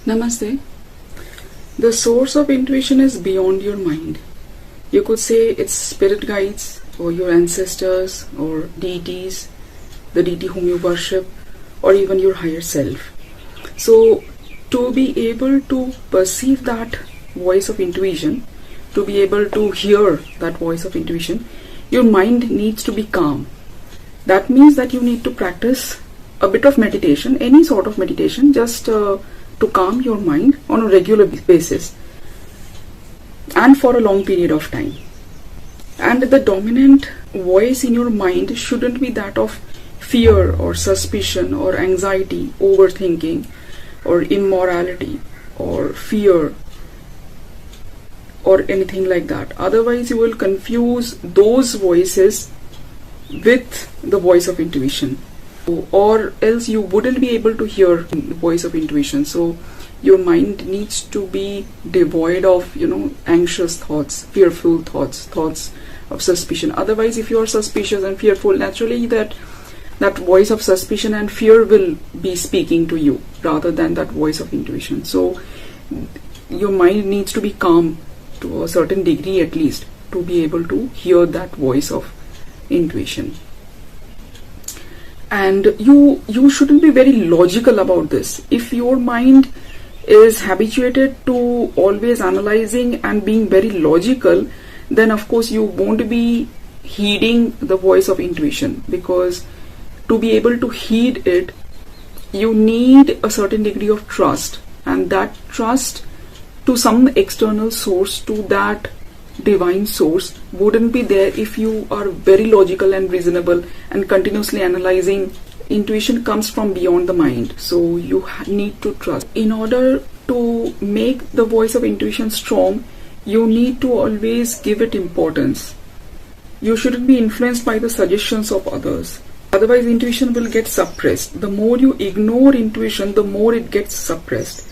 Namaste. The source of intuition is beyond your mind. You could say it's spirit guides or your ancestors or deities, the deity whom you worship, or even your higher self. So, to be able to perceive that voice of intuition, to be able to hear that voice of intuition, your mind needs to be calm. That means that you need to practice a bit of meditation, any sort of meditation, just to calm your mind on a regular basis and for a long period of time. And the dominant voice in your mind shouldn't be that of fear or suspicion or anxiety, overthinking or immorality or fear or anything like that. Otherwise you will confuse those voices with the voice of intuition, or else you wouldn't be able to hear the voice of intuition. So your mind needs to be devoid of anxious thoughts, fearful thoughts of suspicion. Otherwise, if you are suspicious and fearful, naturally that voice of suspicion and fear will be speaking to you rather than that voice of intuition. So your mind needs to be calm to a certain degree at least to be able to hear that voice of intuition. And you shouldn't be very logical about this. If your mind is habituated to always analyzing and being very logical, then of course you won't be heeding the voice of intuition, because to be able to heed it, you need a certain degree of trust, and that trust to some external source, to that divine source, wouldn't be there if you are very logical and reasonable and continuously analyzing. Intuition comes from beyond the mind, so you need to trust. In order to make the voice of intuition strong, you need to always give it importance. You shouldn't be influenced by the suggestions of others. Otherwise, intuition will get suppressed. The more you ignore intuition, the more it gets suppressed.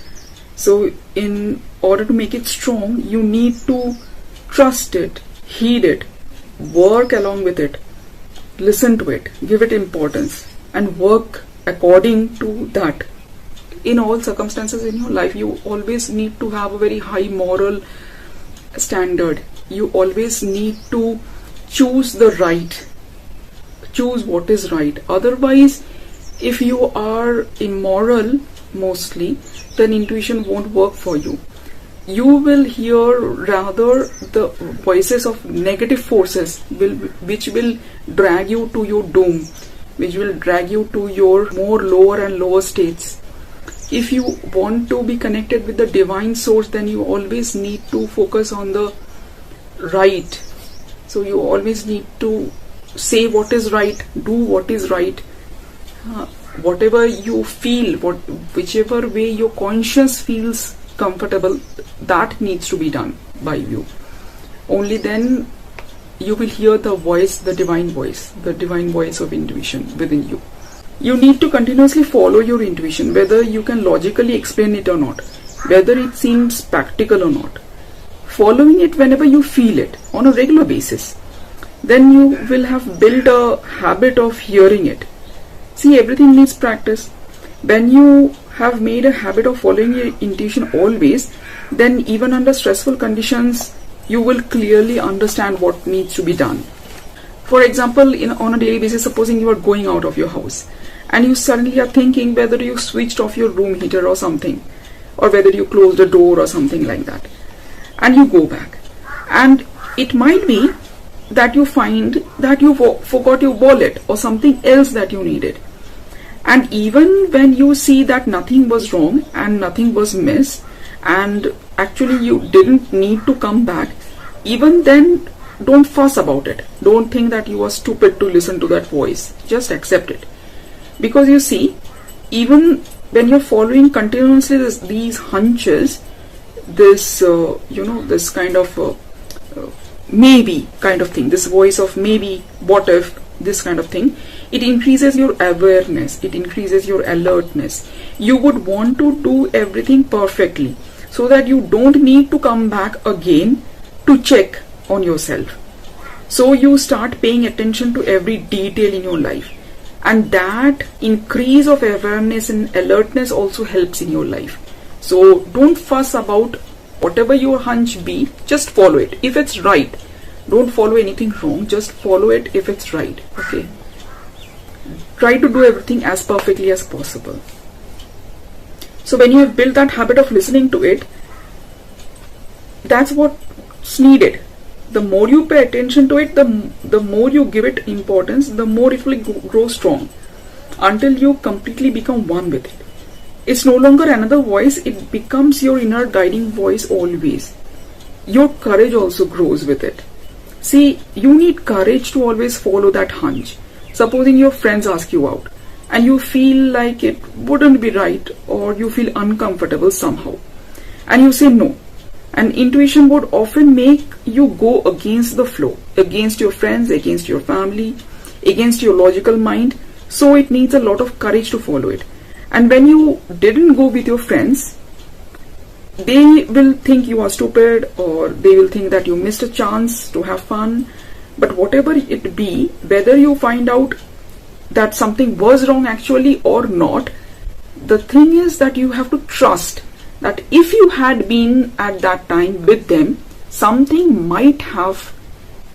So in order to make it strong, you need to trust it, heed it, work along with it, listen to it, give it importance, and work according to that. In all circumstances in your life, you always need to have a very high moral standard. You always need to choose the right, choose what is right. Otherwise, if you are immoral mostly, then intuition won't work for you. You will hear rather the voices of negative forces which will drag you to your doom, which will drag you to your more lower and lower states. If you want to be connected with the divine source, then you always need to focus on the right. So you always need to say what is right, do what is right. Whatever you feel, whichever way your conscience feels comfortable, that needs to be done by you. Only then you will hear the voice, the divine voice of intuition within you. You need to continuously follow your intuition, whether you can logically explain it or not, whether it seems practical or not. Following it whenever you feel it on a regular basis, then you will have built a habit of hearing it. See, everything needs practice. When you have made a habit of following your intuition always, then even under stressful conditions, you will clearly understand what needs to be done. For example, on a daily basis, supposing you are going out of your house and you suddenly are thinking whether you switched off your room heater or something, or whether you closed the door or something like that, and you go back, and it might be that you find that you forgot your wallet or something else that you needed. And even when you see that nothing was wrong and nothing was missed, and actually you didn't need to come back, even then don't fuss about it. Don't think that you are stupid to listen to that voice. Just accept it. Because you see, even when you're following continuously these hunches, this this kind of maybe kind of thing, this voice of maybe, what if, this kind of thing, it increases your awareness, it increases your alertness. You would want to do everything perfectly so that you don't need to come back again to check on yourself. So you start paying attention to every detail in your life, and that increase of awareness and alertness also helps in your life. So don't fuss about whatever your hunch be, just follow it if it's right. Don't follow anything wrong, just follow it if it's right. Okay, try to do everything as perfectly as possible. So when you have built that habit of listening to it, that's what's needed. The more you pay attention to it, the more you give it importance, the more it will grow strong, until you completely become one with it. It's no longer another voice, it becomes your inner guiding voice always. Your courage also grows with it. See, you need courage to always follow that hunch. Supposing your friends ask you out and you feel like it wouldn't be right, or you feel uncomfortable somehow, and you say no. And intuition would often make you go against the flow, against your friends, against your family, against your logical mind. So it needs a lot of courage to follow it. And when you didn't go with your friends, they will think you are stupid, or they will think that you missed a chance to have fun. But whatever it be, whether you find out that something was wrong actually or not, the thing is that you have to trust that if you had been at that time with them, something might have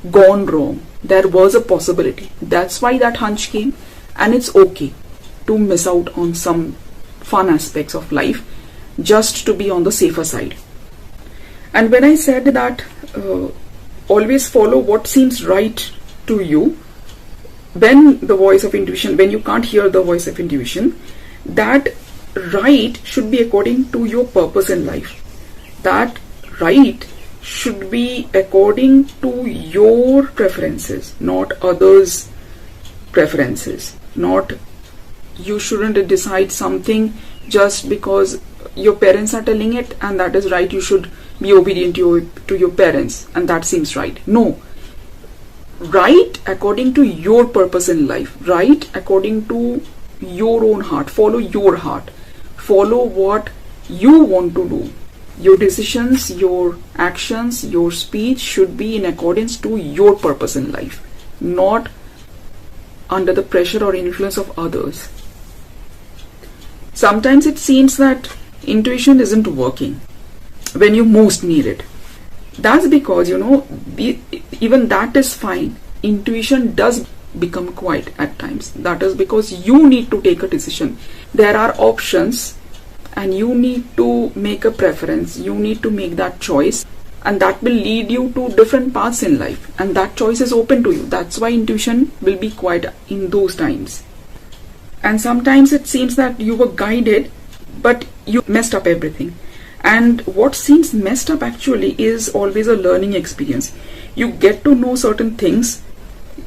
gone wrong. There was a possibility. That's why that hunch came, and it's okay to miss out on some fun aspects of life just to be on the safer side. And when I said that always follow what seems right to you, when the voice of intuition, when you can't hear the voice of intuition, that right should be according to your purpose in life. That right should be according to your preferences, not others' preferences. Not, you shouldn't decide something just because your parents are telling it and that is right. You should be obedient to your parents and that seems right. No. Right according to your purpose in life. Right according to your own heart. Follow your heart. Follow what you want to do. Your decisions, your actions, your speech should be in accordance to your purpose in life, not under the pressure or influence of others. Sometimes it seems that intuition isn't working when you most need it. That's because, even that is fine. Intuition does become quiet at times. That is because you need to take a decision. There are options and you need to make a preference. You need to make that choice, and that will lead you to different paths in life, and that choice is open to you. That's why intuition will be quiet in those times. And sometimes it seems that you were guided but you messed up everything. And what seems messed up actually is always a learning experience. You get to know certain things.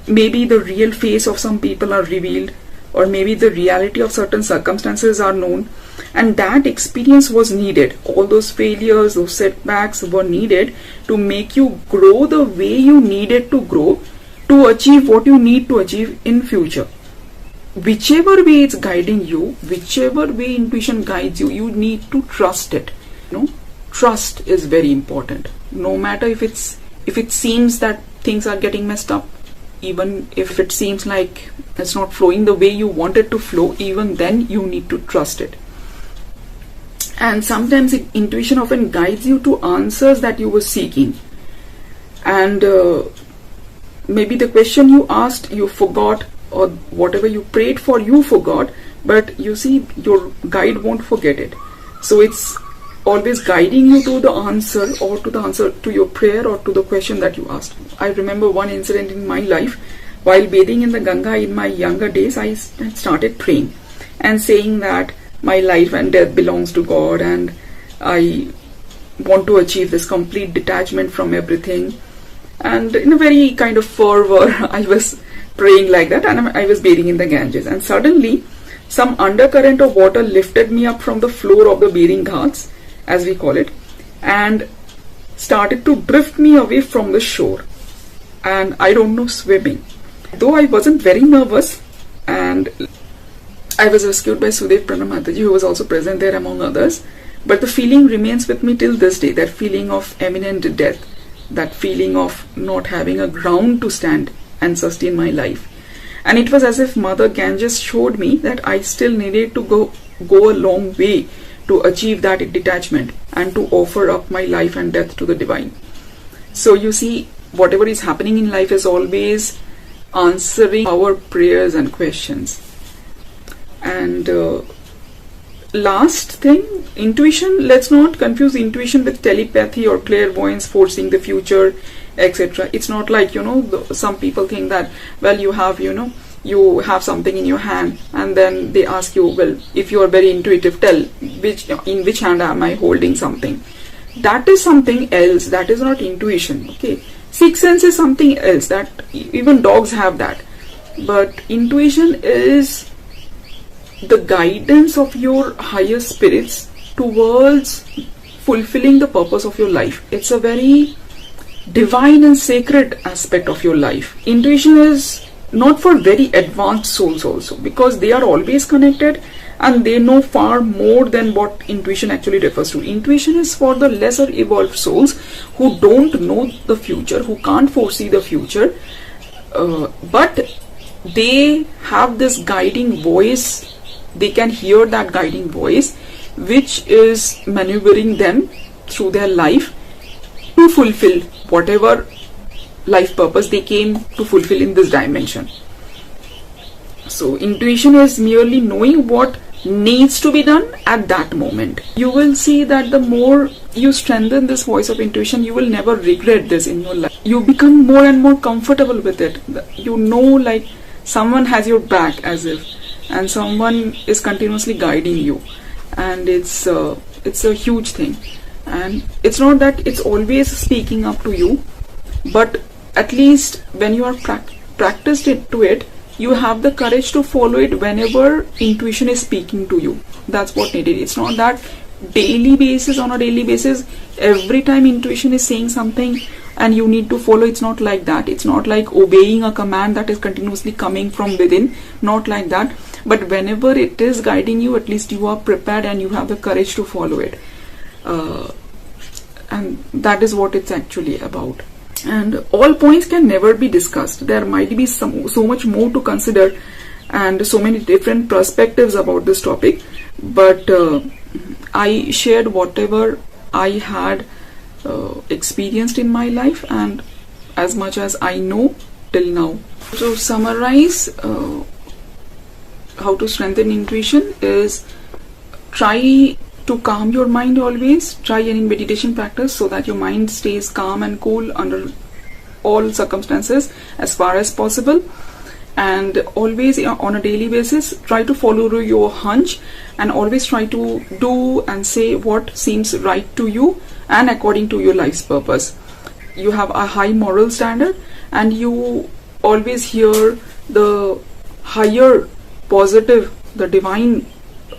Maybe the real face of some people are revealed, or maybe the reality of certain circumstances are known, and that experience was needed. All those failures, those setbacks were needed to make you grow the way you needed to grow, to achieve what you need to achieve in future. Whichever way it's guiding you, whichever way intuition guides you, you need to trust it. Trust is very important. No matter if it seems that things are getting messed up, even if it seems like it's not flowing the way you want it to flow, even then you need to trust it. And sometimes intuition often guides you to answers that you were seeking. And maybe the question you asked, you forgot, or whatever you prayed for, you forgot, but you see, your guide won't forget it. So it's always guiding you to the answer, or to the answer to your prayer, or to the question that you asked. I remember one incident in my life. While bathing in the Ganga in my younger days, I started praying and saying that my life and death belongs to God, and I want to achieve this complete detachment from everything. And in a very kind of fervor, I was praying like that, and I was bathing in the Ganges. And suddenly, some undercurrent of water lifted me up from the floor of the bathing ghats, as we call it, and started to drift me away from the shore. And I don't know swimming. Though I wasn't very nervous, and I was rescued by Sudev Pranamataji, who was also present there among others, but the feeling remains with me till this day, that feeling of imminent death, that feeling of not having a ground to stand and sustain my life. And it was as if Mother Ganges showed me that I still needed to go a long way to achieve that detachment and to offer up my life and death to the divine. So you see, whatever is happening in life is always answering our prayers and questions. And last thing, intuition. Let's not confuse intuition with telepathy or clairvoyance, foreseeing the future, etc. It's not like, some people think that, well, you have something in your hand and then they ask you, well, if you are very intuitive, tell in which hand am I holding something. That is something else. That is not intuition. Okay, sixth sense is something else, that even dogs have that. But intuition is the guidance of your higher spirits towards fulfilling the purpose of your life. It's a very divine and sacred aspect of your life. Intuition is not for very advanced souls also, because they are always connected and they know far more than what intuition actually refers to. Intuition is for the lesser evolved souls who don't know the future, who can't foresee the future, but they have this guiding voice. They can hear that guiding voice which is maneuvering them through their life to fulfill whatever life purpose they came to fulfill in this dimension. So intuition is merely knowing what needs to be done at that moment. You will see that the more you strengthen this voice of intuition, you will never regret this in your life. You become more and more comfortable with it. Like someone has your back, as if, and someone is continuously guiding you, and it's a huge thing. And it's not that it's always speaking up to you, but at least when you are practiced to it, you have the courage to follow it whenever intuition is speaking to you. That's what needed. It's not that on a daily basis, every time intuition is saying something and you need to follow. It's not like that. It's not like obeying a command that is continuously coming from within. Not like that. But whenever it is guiding you, at least you are prepared and you have the courage to follow it. And that is what it's actually about. And all points can never be discussed. There might be so much more to consider and so many different perspectives about this topic. But I shared whatever I had experienced in my life and as much as I know till now. To summarize, how to strengthen intuition is try to calm your mind always. Try any meditation practice so that your mind stays calm and cool under all circumstances as far as possible. And always on a daily basis, try to follow your hunch and always try to do and say what seems right to you and according to your life's purpose. You have a high moral standard and you always hear the higher positive, the divine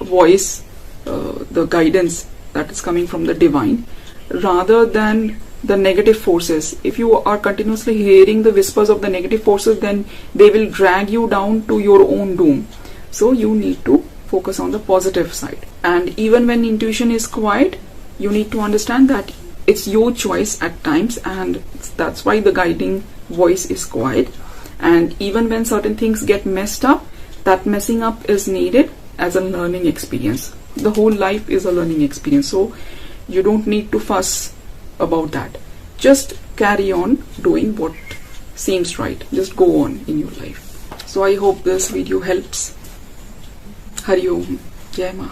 voice, the guidance that is coming from the divine, rather than the negative forces. If you are continuously hearing the whispers of the negative forces, then they will drag you down to your own doom. So you need to focus on the positive side. And even when intuition is quiet, you need to understand that it's your choice at times, and that's why the guiding voice is quiet. And even when certain things get messed up, that messing up is needed as a learning experience. The whole life is a learning experience, so you don't need to fuss about that. Just carry on doing what seems right. Just go on in your life. So I hope this video helps. Hari Om. Jai Ma.